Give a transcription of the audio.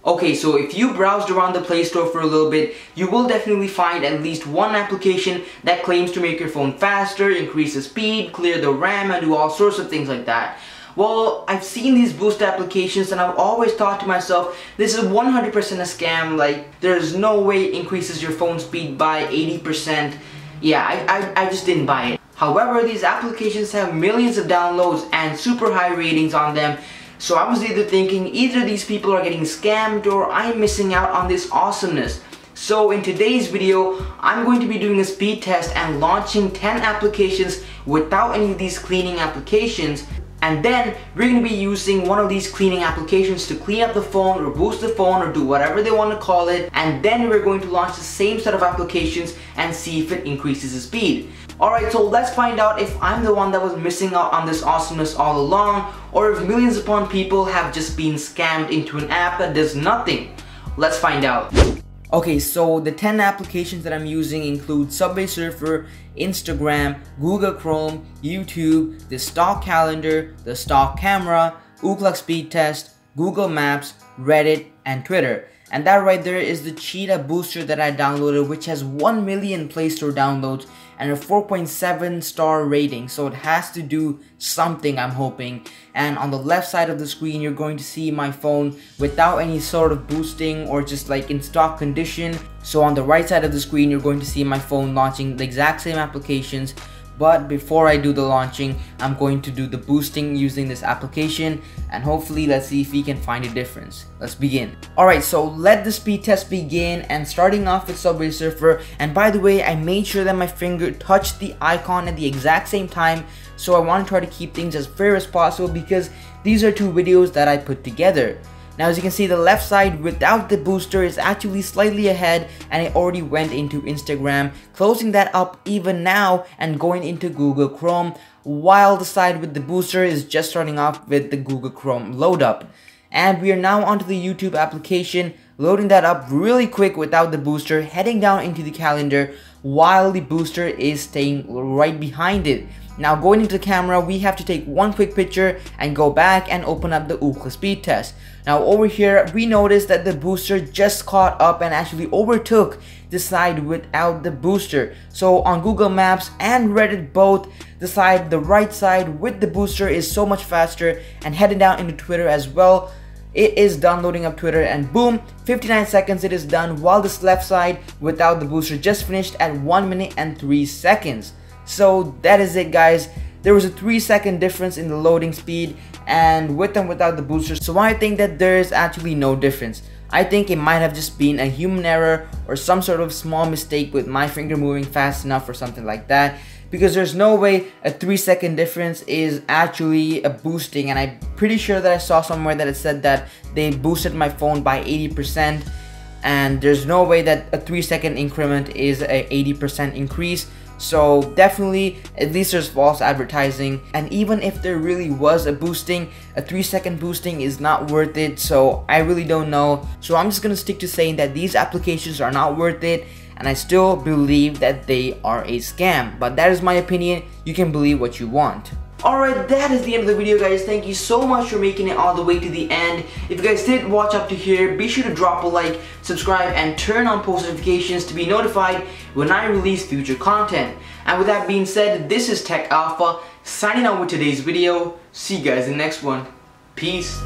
Okay, so if you browsed around the Play Store for a little bit, you will definitely find at least one application that claims to make your phone faster, increase the speed, clear the RAM, and do all sorts of things like that. Well, I've seen these boost applications and I've always thought to myself, this is 100% a scam. Like, there's no way it increases your phone speed by 80%. Yeah, I just didn't buy it. However, these applications have millions of downloads and super high ratings on them. So I was either thinking either these people are getting scammed or I'm missing out on this awesomeness. So in today's video, I'm going to be doing a speed test and launching 10 applications without any of these cleaning applications. And then we're going to be using one of these cleaning applications to clean up the phone or boost the phone or do whatever they want to call it. And then we're going to launch the same set of applications and see if it increases the speed. Alright, so let's find out if I'm the one that was missing out on this awesomeness all along, or if millions upon people have just been scammed into an app that does nothing. Let's find out. Okay, so the 10 applications that I'm using include Subway Surfer, Instagram, Google Chrome, YouTube, the stock calendar, the stock camera, Ookla speed test, Google Maps, Reddit, and Twitter. And that right there is the Cheetah Booster that I downloaded, which has 1 million Play Store downloads and a 4.7 star rating, so it has to do something, I'm hoping. And on the left side of the screen, you're going to see my phone without any sort of boosting or just like in stock condition. So on the right side of the screen, you're going to see my phone launching the exact same applications. But before I do the launching, I'm going to do the boosting using this application, and hopefully let's see if we can find a difference. Let's begin. Alright, so let the speed test begin, and starting off with Subway Surfer. And by the way, I made sure that my finger touched the icon at the exact same time, so I want to try to keep things as fair as possible because these are two videos that I put together. Now as you can see, the left side without the booster is actually slightly ahead, and it already went into Instagram, closing that up even now and going into Google Chrome, while the side with the booster is just starting off with the Google Chrome load up. And we are now onto the YouTube application, loading that up really quick without the booster, heading down into the calendar while the booster is staying right behind it. Now going into the camera, we have to take one quick picture and go back and open up the Ookla speed test. Now over here, we notice that the booster just caught up and actually overtook the side without the booster. So on Google Maps and Reddit both, the right side with the booster is so much faster, and heading down into Twitter as well. It is done loading up Twitter, and boom, 59 seconds it is done, while this left side without the booster just finished at 1 minute and 3 seconds. So that is it, guys. There was a 3-second difference in the loading speed and with and without the booster. So I think that there is actually no difference. I think it might have just been a human error or some sort of small mistake with my finger moving fast enough or something like that, because there's no way a 3-second difference is actually a boosting. And I'm pretty sure that I saw somewhere that it said that they boosted my phone by 80%, and there's no way that a 3-second increment is a 80% increase. So definitely, at least there's false advertising, and even if there really was a boosting, a 3-second boosting is not worth it. So I really don't know. So I'm just gonna stick to saying that these applications are not worth it, and I still believe that they are a scam. But that is my opinion. You can believe what you want. Alright, that is the end of the video, guys. Thank you so much for making it all the way to the end. If you guys did watch up to here, be sure to drop a like, subscribe, and turn on post notifications to be notified when I release future content. And with that being said, this is Tech Alpha, signing out with today's video. See you guys in the next one. Peace.